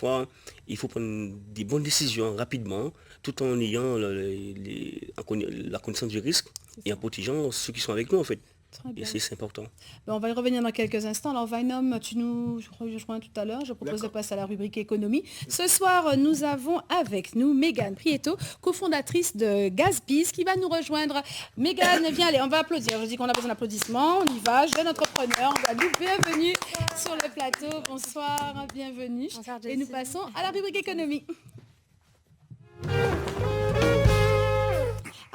Fois, il faut prendre des bonnes décisions rapidement, tout en ayant la connaissance du risque C'est et ça. en protégeant ceux qui sont avec nous, en fait. Très Et bien. c'est important. Ben, on va y revenir dans quelques instants. Alors, Vinum, tu nous rejoins tout à l'heure. Je propose de D'accord. passer à la rubrique économie. Ce soir, nous avons avec nous Mégane Prieto, cofondatrice de Gazbiz, qui va nous rejoindre. Mégane, viens, allez, on va applaudir. Je dis qu'on a besoin d'applaudissements. On y va. Jeune entrepreneur, on va nous bienvenue sur le plateau. Bonsoir, bienvenue. Bonsoir Et nous Jessie. passons à la rubrique économie.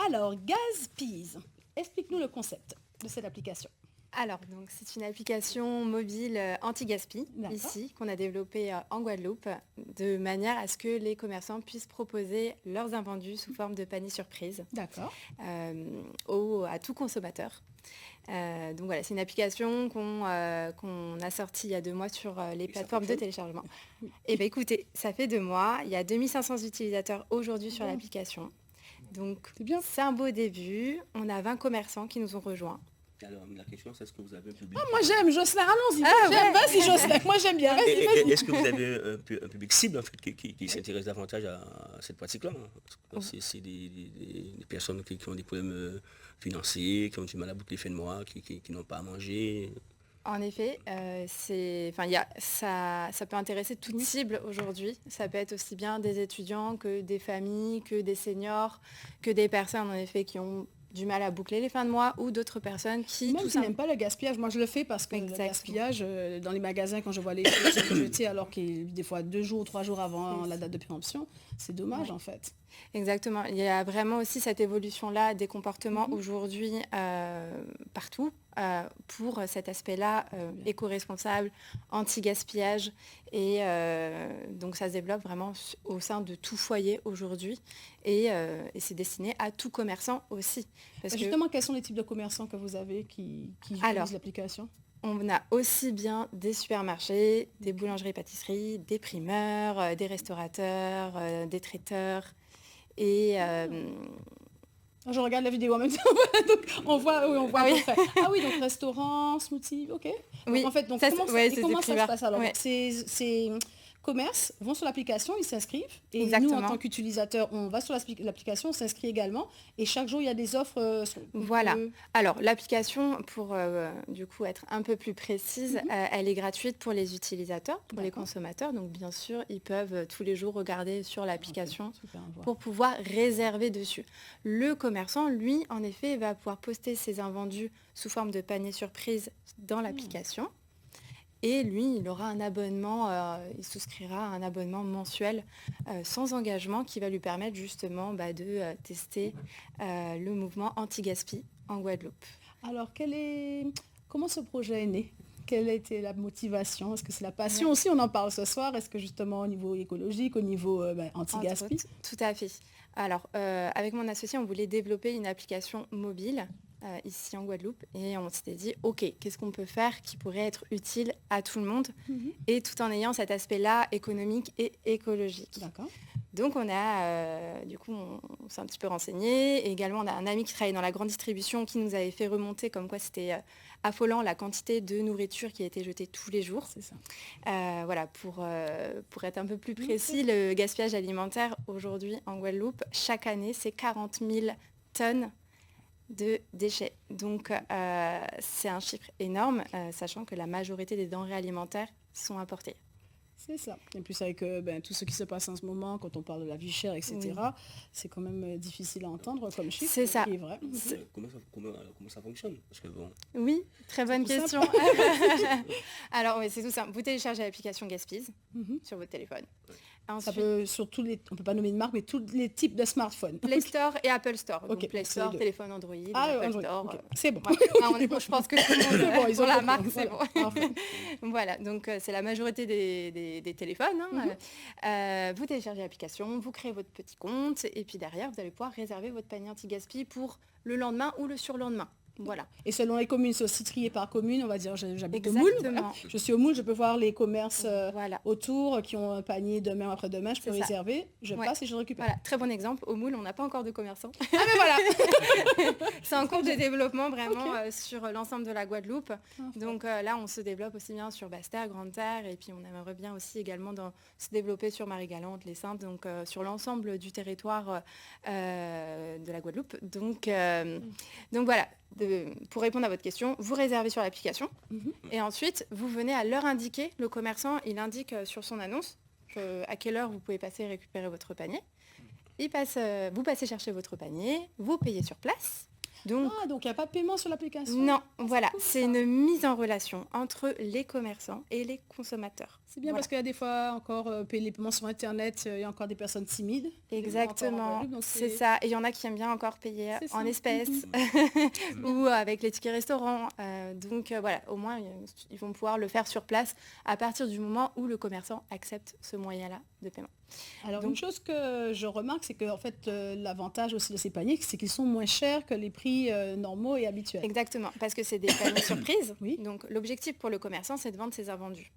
Alors, Gazbiz, explique-nous le concept de cette application. Alors, donc, c'est une application mobile anti-gaspi, D'accord. ici, qu'on a développée en Guadeloupe, de manière à ce que les commerçants puissent proposer leurs invendus sous forme de panier surprise D'accord. à tout consommateur. Donc voilà, c'est une application qu'on a sortie il y a 2 mois sur les plateformes de téléchargement. Et bien écoutez, ça fait 2 mois, il y a 2500 utilisateurs aujourd'hui sur l'application. Donc C'est bien. c'est un beau début, on a 20 commerçants qui nous ont rejoints. Alors, la question, c'est est-ce que vous avez un public Moi j'aime, Jocelyn, allons-y. Ah, J'aime, ouais. vas-y Jocelyn, moi j'aime bien. Vas-y, vas-y. Est-ce que vous avez un public cible, en fait, qui s'intéresse davantage à cette pratique-là? C'est des personnes qui ont des problèmes financiers, qui ont du mal à boucler les fins de mois, qui n'ont pas à manger. En effet, ça peut intéresser toute cible aujourd'hui. Ça peut être aussi bien des étudiants que des familles, que des seniors, que des personnes en effet qui ont du mal à boucler les fins de mois ou d'autres personnes qui Même qui n'aiment pas le gaspillage, moi je le fais parce que le Exactement. gaspillage, dans les magasins, quand je vois les choses jeter alors qu'il est des fois 2 jours, 3 jours avant la date de péremption, c'est dommage en fait. Exactement. Il y a vraiment aussi cette évolution-là des comportements aujourd'hui partout pour cet aspect-là éco-responsable, anti-gaspillage. Et donc ça se développe vraiment au sein de tout foyer aujourd'hui. Et c'est destiné à tout commerçant aussi. Parce que Justement, quels sont les types de commerçants que vous avez qui Alors, utilisent l'application? on a aussi bien des supermarchés, des boulangeries-pâtisseries, des primeurs, des restaurateurs, des traiteurs. Et Je regarde la vidéo en même temps, donc on voit, oui, on voit à peu près. Ah oui, donc restaurant, smoothie, ok. Donc, oui, en fait, donc ça, comment ouais, et c'est comment des ça se primeurs. passe alors? Ouais. Donc, ces commerces vont sur l'application, ils s'inscrivent. Et nous, Exactement. en tant qu'utilisateurs, on va sur l'application, on s'inscrit également. Et chaque jour, il y a des offres. Voilà. Alors, l'application, pour du coup être un peu plus précise, elle est gratuite pour les utilisateurs, pour les consommateurs. Donc, bien sûr, ils peuvent tous les jours regarder sur l'application pour pouvoir réserver dessus. Le commerçant, lui, en effet, va pouvoir poster ses invendus sous forme de panier surprise dans l'application. Et lui, il aura un abonnement, il souscrira à un abonnement mensuel sans engagement qui va lui permettre justement de tester le mouvement anti-gaspi en Guadeloupe. Alors, comment ce projet est né? Quelle a été la motivation? Est-ce que c'est la passion aussi? On en parle ce soir. Est-ce que justement au niveau écologique, au niveau anti-gaspi? Tout à fait. Alors, avec mon associé, on voulait développer une application mobile ici en Guadeloupe et on s'était dit, ok, qu'est-ce qu'on peut faire qui pourrait être utile à tout le monde et tout en ayant cet aspect-là économique et écologique. D'accord. Donc on a, du coup, on s'est un petit peu renseigné. Et également, on a un ami qui travaille dans la grande distribution qui nous avait fait remonter comme quoi c'était affolant la quantité de nourriture qui a été jetée tous les jours. C'est ça. Voilà, pour être un peu plus précis, le gaspillage alimentaire aujourd'hui en Guadeloupe, chaque année, c'est 40 000 tonnes de déchets. Donc c'est un chiffre énorme, sachant que la majorité des denrées alimentaires sont importées. C'est ça. Et puis avec tout ce qui se passe en ce moment, quand on parle de la vie chère, etc., c'est quand même difficile à entendre comme chiffre. C'est ça. Qui est vrai. Comment ça fonctionne? Parce que bon, Oui, très bonne question. Alors oui, c'est tout simple. Vous téléchargez l'application Gazbiz sur votre téléphone. Ensuite, ça peut sur on ne peut pas nommer de marque, mais tous les types de smartphones. Play Store et Apple Store. Donc Okay, Play Store, téléphone Android, Apple Android. Store. Okay. C'est bon. Ouais. Je pense que tout le monde, bon, ils ont pour la compris, marque, voilà. c'est bon. Voilà, donc c'est la majorité des téléphones. Vous téléchargez l'application, vous créez votre petit compte et puis derrière, vous allez pouvoir réserver votre panier anti-gaspi pour le lendemain ou le surlendemain. Voilà. Et selon les communes, c'est aussi trié par commune, on va dire, j'habite au Moule. Voilà. Je suis au Moule, je peux voir les commerces autour qui ont un panier demain après-demain, je peux réserver, je passe et je récupère. Voilà, très bon exemple. Au Moule, on n'a pas encore de commerçants. Ah mais voilà. C'est en cours de développement vraiment sur l'ensemble de la Guadeloupe. Donc là, on se développe aussi bien sur Basse-Terre, Grande-Terre, et puis on aimerait bien aussi également se développer sur Marie-Galante, les Saintes, donc sur l'ensemble du territoire de la Guadeloupe. Donc voilà. Pour répondre à votre question, vous réservez sur l'application et ensuite vous venez à l'heure indiquée. Le commerçant, il indique sur son annonce à quelle heure vous pouvez passer récupérer votre panier. Vous passez chercher votre panier, vous payez sur place. Donc il n'y a pas de paiement sur l'application? Non, voilà, c'est une mise en relation entre les commerçants et les consommateurs. C'est bien parce qu'il y a des fois encore payer les paiements sur Internet, il y a encore des personnes timides. Exactement, c'est ça. Et il y en a qui aiment bien encore payer en espèces ou avec les tickets restaurants. Donc voilà, au moins ils vont pouvoir le faire sur place à partir du moment où le commerçant accepte ce moyen-là de paiement. Alors une chose que je remarque, c'est que en fait, l'avantage aussi de ces paniers, c'est qu'ils sont moins chers que les prix normaux et habituels. Exactement, parce que c'est des paniers surprises. Donc l'objectif pour le commerçant, c'est de vendre ses invendus.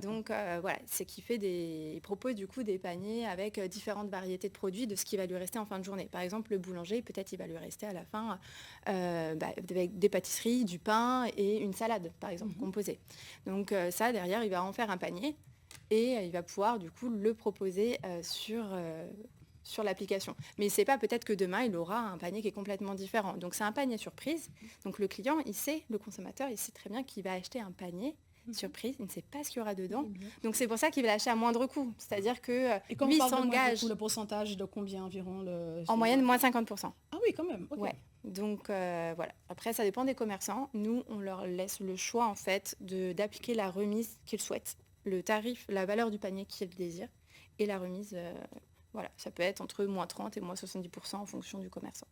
Donc voilà, c'est il propose du coup des paniers avec différentes variétés de produits de ce qui va lui rester en fin de journée. Par exemple, le boulanger, peut-être il va lui rester à la fin avec des pâtisseries, du pain et une salade, par exemple, composée. Donc ça, derrière, il va en faire un panier et il va pouvoir du coup le proposer sur l'application. Mais il ne sait pas, peut-être que demain, il aura un panier qui est complètement différent. Donc c'est un panier surprise. Donc le client, le consommateur, il sait très bien qu'il va acheter un panier surprise, il ne sait pas ce qu'il y aura dedans. Donc c'est pour ça qu'il va l'acheter à moindre coût. C'est-à-dire que lui s'engage. Le pourcentage de combien environ En moyenne, moins 50%. Ah oui, quand même. Okay. Ouais. Donc voilà. Après, ça dépend des commerçants. Nous, on leur laisse le choix en fait d'appliquer la remise qu'ils souhaitent, le tarif, la valeur du panier qu'ils désirent et la remise. Voilà, ça peut être entre moins 30 et moins 70% en fonction du commerçant.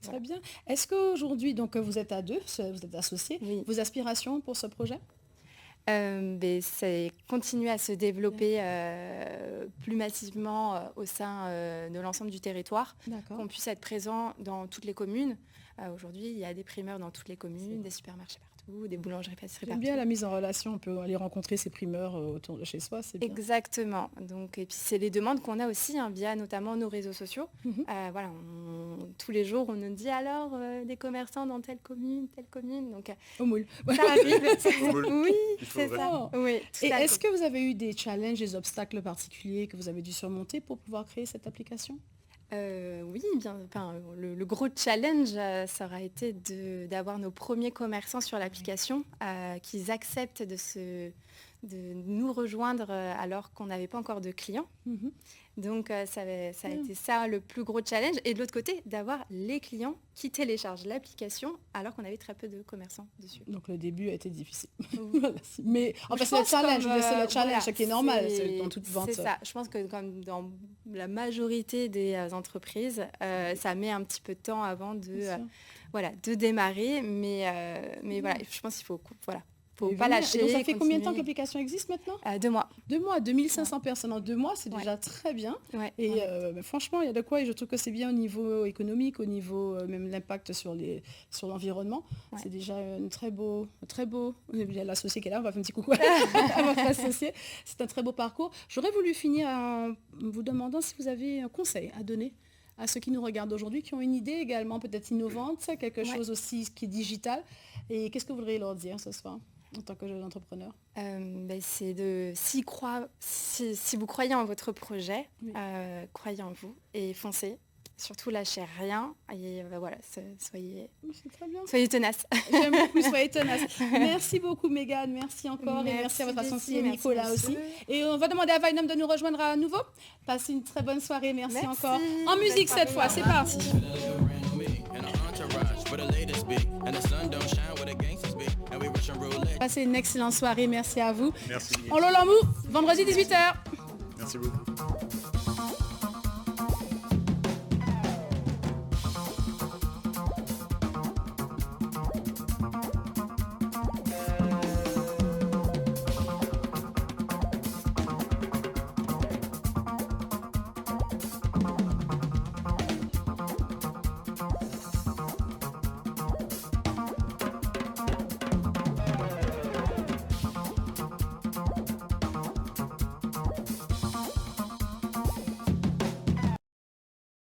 Très bien. Est-ce qu'aujourd'hui, donc vous êtes à deux, vous êtes associés, vos aspirations pour ce projet? C'est continuer à se développer plus massivement au sein de l'ensemble du territoire, qu'on puisse être présent dans toutes les communes. Aujourd'hui, il y a des primeurs dans toutes les communes, des supermarchés partout, des boulangeries, pâtisseries partout. J'aime bien la mise en relation, on peut aller rencontrer ces primeurs autour de chez soi, c'est bien. Exactement. Donc, et puis c'est les demandes qu'on a aussi via notamment nos réseaux sociaux. Voilà, tous les jours, on nous dit alors des commerçants dans telle commune. Donc, au Moule. Ça arrive. Oui, c'est ça. Oui, et est-ce que vous avez eu des challenges, des obstacles particuliers que vous avez dû surmonter pour pouvoir créer cette application? Oui, bien. Enfin, le gros challenge, ça aura été d'avoir nos premiers commerçants sur l'application, qu'ils acceptent de nous rejoindre alors qu'on n'avait pas encore de clients. Donc ça a été ça le plus gros challenge. Et de l'autre côté, d'avoir les clients qui téléchargent l'application alors qu'on avait très peu de commerçants dessus. Donc le début a été difficile. Mais en fait, c'est le challenge qui est normal dans toute vente. C'est ça. Je pense que comme dans la majorité des entreprises, ça met un petit peu de temps avant de démarrer. Mais voilà, je pense qu'il faut pas lâcher. Donc ça fait combien de temps que l'application existe maintenant? 2 mois. 2 mois, 2500 personnes en 2 mois, c'est déjà très bien. Et franchement, il y a de quoi, et je trouve que c'est bien au niveau économique, au niveau même l'impact sur l'environnement. C'est déjà un très beau. Il y a l'associé qui est là, on va faire un petit coucou à votre associé. C'est un très beau parcours. J'aurais voulu finir en vous demandant si vous avez un conseil à donner à ceux qui nous regardent aujourd'hui, qui ont une idée également peut-être innovante, quelque chose aussi qui est digital. Et qu'est-ce que vous voudriez leur dire ce soir en tant que jeune entrepreneur? C'est si vous croyez en votre projet, croyez en vous et foncez. Surtout lâchez rien et voilà, soyez tenaces. J'aime beaucoup, soyez tenaces. Merci beaucoup Mégane, merci encore et merci à votre associé Nicolas aussi. Et on va demander à Vainam de nous rejoindre à nouveau. Passez une très bonne soirée, merci encore. En musique cette fois, c'est parti. Passez une excellente soirée, merci à vous. Merci. En Lolamou, vendredi 18h. Merci beaucoup.